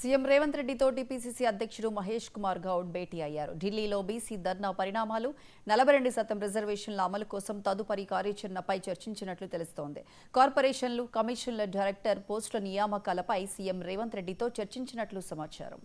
CM Revanth రెడ్డితో TPCC అధ్యక్షుడు మహేష్ కుమార్ గౌడ్ భేటీ అయ్యారు. ఢిల్లీలో బీసీ ధర్నా పరిణామాలు, 42% రిజర్వేషన్ల అమలు కోసం తదుపరి కార్యాచరణపై చర్చించినట్లు తెలుస్తోంది. కార్పొరేషన్లు, కమిషన్ల డైరెక్టర్ పోస్టుల నియామకాలపై సీఎం రేవంత్ రెడ్డితో చర్చించినట్లు సమాచారం.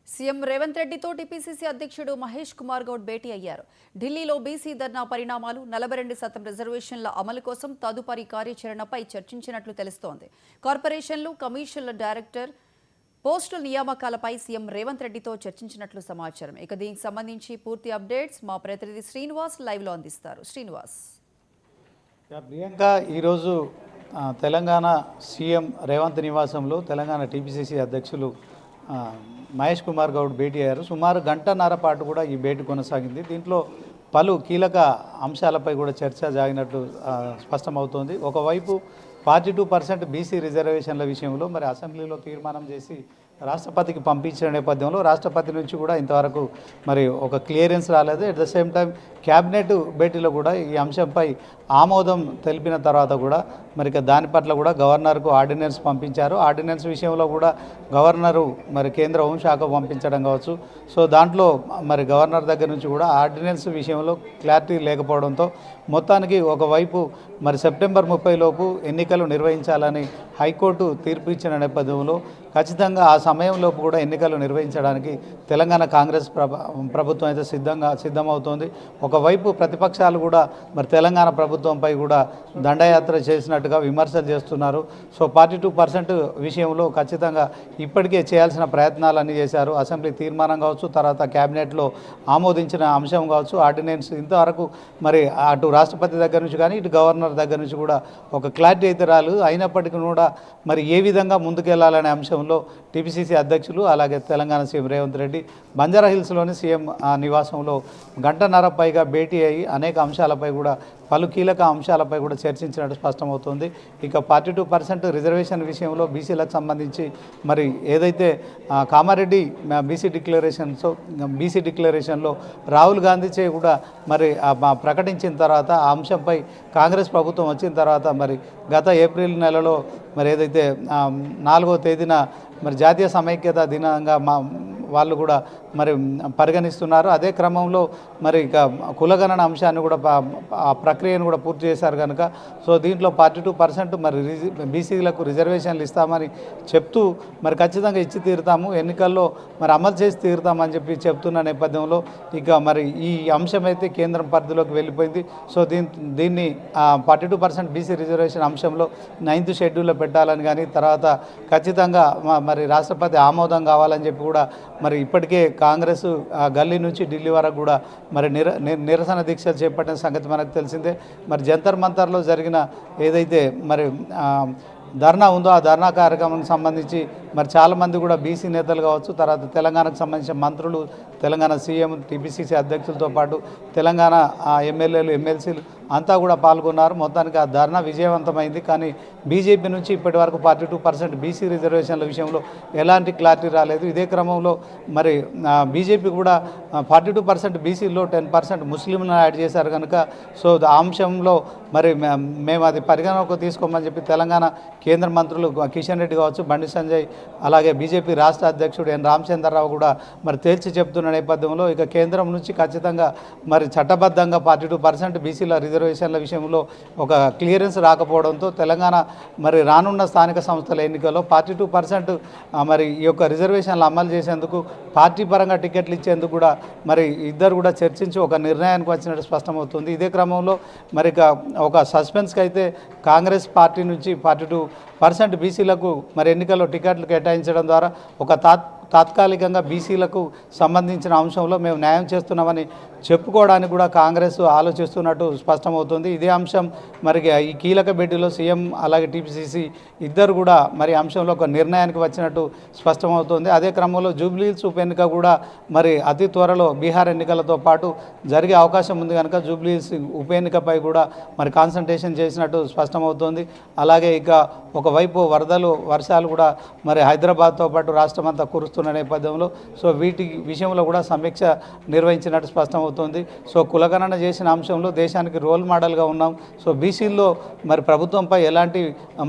సీఎం రేవంత్ రెడ్డితో టీపీసీసీ అధ్యక్షుడు మహేష్ కుమార్ గౌడ్ భేటీ అయ్యారు. ఢిల్లీలో బీసీ ధర్నా పరిణామాలు, 42% రిజర్వేషన్ల అమలు కోసం తదుపరి కార్యాచరణపై చర్చించినట్లు తెలుస్తోంది. కార్పొరేషన్లు, కమిషన్ల డైరెక్టర్ పోస్టుల నియామకాలపై సీఎం రేవంత్ రెడ్డితో చర్చించినట్లు సమాచారం. ఇక దీనికి సంబంధించి పూర్తి అప్డేట్స్ మా ప్రతినిధి శ్రీనివాస్ లైవ్లో అందిస్తారు. శ్రీనివాస్. ప్రియాంక, ఈరోజు తెలంగాణ సీఎం రేవంత్ నివాసంలో తెలంగాణ టీపీసీసీ అధ్యక్షులు మహేష్ కుమార్ గౌడ్ భేటీ అయ్యారు. సుమారు గంటన్నర పాటు కూడా ఈ భేటీ కొనసాగింది. దీంట్లో పలు కీలక అంశాలపై కూడా చర్చ సాగినట్టు స్పష్టమవుతోంది. ఒకవైపు 42% బీసీ రిజర్వేషన్ల విషయంలో మరి అసెంబ్లీలో తీర్మానం చేసి రాష్ట్రపతికి పంపించిన నేపథ్యంలో రాష్ట్రపతి నుంచి కూడా ఇంతవరకు మరి ఒక క్లియరెన్స్ రాలేదు. At the same time cabinet భేటీలో కూడా ఈ అంశంపై ఆమోదం తెలిపిన తర్వాత కూడా మరి దాని పట్ల కూడా గవర్నర్కు ఆర్డినెన్స్ పంపించారు. ఆర్డినెన్స్ విషయంలో కూడా గవర్నరు మరి కేంద్ర హోంశాఖ పంపించడం కావచ్చు. సో దాంట్లో మరి గవర్నర్ దగ్గర నుంచి కూడా ఆర్డినెన్స్ విషయంలో క్లారిటీ లేకపోవడంతో మొత్తానికి ఒకవైపు మరి సెప్టెంబర్ 30 లోపు ఎన్నికలు నిర్వహించాలని హైకోర్టు తీర్పు ఇచ్చిన నేపథ్యంలో ఖచ్చితంగా ఆ సమయంలోపు కూడా ఎన్నికలు నిర్వహించడానికి తెలంగాణ కాంగ్రెస్ ప్రభుత్వం అయితే సిద్ధమవుతోంది. ఒకవైపు ప్రతిపక్షాలు కూడా మరి తెలంగాణ ప్రభుత్వంపై కూడా దండయాత్ర చేసినట్టుగా విమర్శలు చేస్తున్నారు. సో 42% విషయంలో ఖచ్చితంగా ఇప్పటికే చేయాల్సిన ప్రయత్నాలన్నీ చేశారు. అసెంబ్లీ తీర్మానం కావచ్చు, తర్వాత క్యాబినెట్లో ఆమోదించిన అంశం కావచ్చు, ఆర్డినెన్స్ ఇంతవరకు మరి అటు రాష్ట్రపతి దగ్గర నుంచి కానీ ఇటు గవర్నర్ దగ్గర నుంచి కూడా ఒక క్లారిటీ అయితే రాలేదు. అయినప్పటికీ కూడా మరి ఏ విధంగా ముందుకెళ్లాలనే అంశంలో టీపీసీసీ అధ్యక్షులు అలాగే తెలంగాణ సీఎం రేవంత్ రెడ్డి బంజారాహిల్స్లోని సీఎం నివాసంలో గంటన్నర పైగా భేటీ అయ్యి అనేక అంశాలపై కూడా పలు కీలక అంశాలపై కూడా చర్చించినట్టు స్పష్టమవుతుంది. ఇక 42% రిజర్వేషన్ విషయంలో బీసీలకు సంబంధించి మరి ఏదైతే కామారెడ్డి బీసీ డిక్లరేషన్లో రాహుల్ గాంధీ చే కూడా మరి ప్రకటించిన తర్వాత ఆ అంశంపై కాంగ్రెస్ ప్రభుత్వం వచ్చిన తర్వాత మరి గత ఏప్రిల్ నెలలో మరి ఏదైతే 4వ తేదీన మరి జాతీయ సమైక్యత దినంగా వాళ్ళు కూడా మరి పరిగణిస్తున్నారు. అదే క్రమంలో మరి ఇక కులగణన అంశాన్ని కూడా ఆ ప్రక్రియను కూడా పూర్తి చేశారు కనుక సో దీంట్లో 42% మరి బీసీలకు రిజర్వేషన్లు ఇస్తామని చెప్తూ మరి ఖచ్చితంగా ఇచ్చి తీరుతాము, ఎన్నికల్లో మరి అమలు చేసి తీరుతామని చెప్పి చెప్తున్న నేపథ్యంలో ఇక మరి ఈ అంశం అయితే కేంద్రం పరిధిలోకి వెళ్ళిపోయింది. సో దీన్ని 42% బీసీ రిజర్వేషన్ అంశంలో 9th షెడ్యూల్లో పెట్టాలని కానీ తర్వాత ఖచ్చితంగా మరి రాష్ట్రపతి ఆమోదం కావాలని చెప్పి కూడా మరి ఇప్పటికే కాంగ్రెస్ గల్లీ నుంచి ఢిల్లీ వరకు కూడా మరి నిరసన దీక్షలు చేపట్టిన సంగతి మనకు తెలిసిందే. మరి జంతర్ మంతర్లో జరిగిన ఏదైతే మరి ధర్నా ఉందో ఆ ధర్నా కార్యక్రమానికి సంబంధించి మరి చాలామంది కూడా బీసీ నేతలు కావచ్చు, తర్వాత తెలంగాణకు సంబంధించిన మంత్రులు, తెలంగాణ సీఎం, టీపీసీసీ అధ్యక్షులతో పాటు తెలంగాణ ఎమ్మెల్యేలు, ఎమ్మెల్సీలు అంతా కూడా పాల్గొన్నారు. మొత్తానికి ఆ ధర్నా విజయవంతమైంది. కానీ బీజేపీ నుంచి ఇప్పటి వరకు 42% బీసీ రిజర్వేషన్ల విషయంలో ఎలాంటి క్లారిటీ రాలేదు. ఇదే క్రమంలో మరి బీజేపీ కూడా 42% బీసీలో 10% ముస్లింలను యాడ్ చేశారు కనుక సో ఆ అంశంలో మరి మేము అది పరిగణలోకి తీసుకోమని చెప్పి తెలంగాణ కేంద్ర మంత్రులు కిషన్ రెడ్డి కావచ్చు, బండి సంజయ్, అలాగే బీజేపీ రాష్ట్ర అధ్యక్షుడు ఎన్ రామచంద్రరావు కూడా మరి తేల్చి చెప్తున్న నేపథ్యంలో ఇక కేంద్రం నుంచి ఖచ్చితంగా మరి చట్టబద్ధంగా 42% బీసీల రిజర్వేషన్ల విషయంలో ఒక క్లియరెన్స్ రాకపోవడంతో తెలంగాణ మరి రానున్న స్థానిక సంస్థల ఎన్నికల్లో 42% మరి ఈ యొక్క రిజర్వేషన్లు అమలు చేసేందుకు పార్టీ పరంగా టికెట్లు ఇచ్చేందుకు కూడా మరి ఇద్దరు కూడా చర్చించి ఒక నిర్ణయానికి వచ్చినట్టు స్పష్టమవుతుంది. ఇదే క్రమంలో మరి ఒక సస్పెన్స్కి అయితే కాంగ్రెస్ పార్టీ నుంచి 42% బీసీలకు మరి ఎన్నికల్లో టికెట్లు కేటాయించడం ద్వారా ఒక తాత్కాలికంగా బీసీలకు సంబంధించిన అంశంలో మేము న్యాయం చేస్తున్నామని చెప్పుకోవడానికి కూడా కాంగ్రెస్ ఆలోచిస్తున్నట్టు స్పష్టమవుతుంది. ఇదే అంశం మరి ఈ కీలక భేటీలో సీఎం అలాగే టీపీసీసీ ఇద్దరు కూడా మరి అంశంలో ఒక నిర్ణయానికి వచ్చినట్టు స్పష్టమవుతుంది. అదే క్రమంలో జూబ్లీహిల్స్ ఉప ఎన్నిక కూడా మరి అతి త్వరలో బీహార్ ఎన్నికలతో పాటు జరిగే అవకాశం ఉంది కనుక జూబ్లీహిల్స్ ఉప ఎన్నికపై కూడా మరి కాన్సన్ట్రేషన్ చేసినట్టు స్పష్టమవుతుంది. అలాగే ఇక ఒకవైపు వర్షాలు కూడా మరి హైదరాబాద్తో పాటు రాష్ట్రం అంతా కురుస్తున్న నేపథ్యంలో సో వీటి విషయంలో కూడా సమీక్ష నిర్వహించినట్టు స్పష్టమవుతుంది. సో కులగణన చేసిన అంశంలో దేశానికి రోల్ మోడల్గా ఉన్నాం. సో బీసీల్లో మరి ప్రభుత్వంపై ఎలాంటి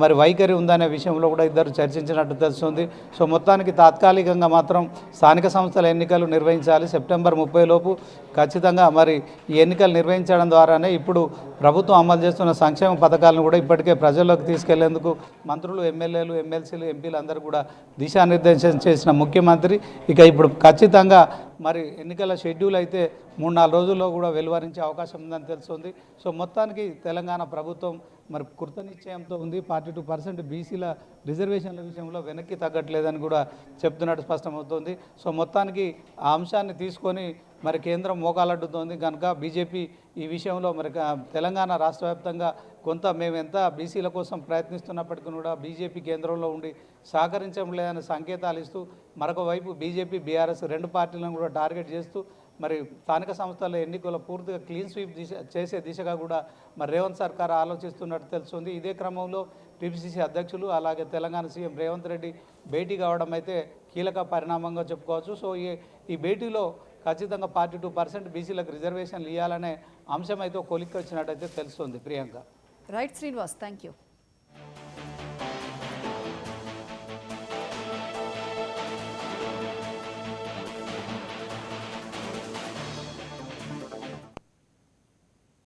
మరి వైఖరి ఉందనే విషయంలో కూడా ఇద్దరు చర్చించినట్టు తెలుస్తుంది. సో మొత్తానికి తాత్కాలికంగా మాత్రం స్థానిక సంస్థల ఎన్నికలు నిర్వహించాలి. సెప్టెంబర్ 30 లోపు ఖచ్చితంగా మరి ఈ ఎన్నికలు నిర్వహించడం ద్వారానే ఇప్పుడు ప్రభుత్వం అమలు చేస్తున్న సంక్షేమ పథకాలను కూడా ఇప్పటికే ప్రజల్లోకి తీసుకెళ్లేందుకు మంత్రులు, ఎమ్మెల్యేలు, ఎమ్మెల్సీలు, ఎంపీలు అందరూ కూడా దిశానిర్దేశం చేసిన ముఖ్యమంత్రి ఇక ఇప్పుడు ఖచ్చితంగా మరి ఎన్నికల షెడ్యూల్ అయితే 3-4 రోజుల్లో కూడా వెలువరించే అవకాశం ఉందని తెలుస్తుంది. సో మొత్తానికి తెలంగాణ ప్రభుత్వం మరి కృతనిశ్చయంతో ఉంది. 42% బీసీల రిజర్వేషన్ల విషయంలో వెనక్కి తగ్గట్లేదని కూడా చెప్తున్నట్టు స్పష్టమవుతుంది. సో మొత్తానికి ఆ అంశాన్ని తీసుకొని మరి కేంద్రం మోకాలడ్డుతోంది కనుక బీజేపీ ఈ విషయంలో మరి తెలంగాణ రాష్ట్ర వ్యాప్తంగా కొంత మేము ఎంత బీసీల కోసం ప్రయత్నిస్తున్నప్పటికీ కూడా బీజేపీ కేంద్రంలో ఉండి సహకరించడం లేదని సంకేతాలు ఇస్తూ మరొక వైపు బీజేపీ, బీఆర్ఎస్ రెండు పార్టీలను కూడా టార్గెట్ చేస్తూ మరి స్థానిక సంస్థల ఎన్నికల్లో పూర్తిగా క్లీన్ స్వీప్ చేసే దిశగా కూడా మరి రేవంత్ సర్కార్ ఆలోచిస్తున్నట్టు తెలుస్తుంది. ఇదే క్రమంలో టీపీసీసీ అధ్యక్షులు అలాగే తెలంగాణ సీఎం రేవంత్ రెడ్డి భేటీ కావడం అయితే కీలక పరిణామంగా చెప్పుకోవచ్చు. సో ఈ భేటీలో ఖచ్చితంగా 42% బీసీలకు రిజర్వేషన్లు ఇవ్వాలనే అంశం అయితే కొలిక్కి వచ్చినట్టయితే తెలుస్తుంది. Priyanka. Right Srinivas, thank you.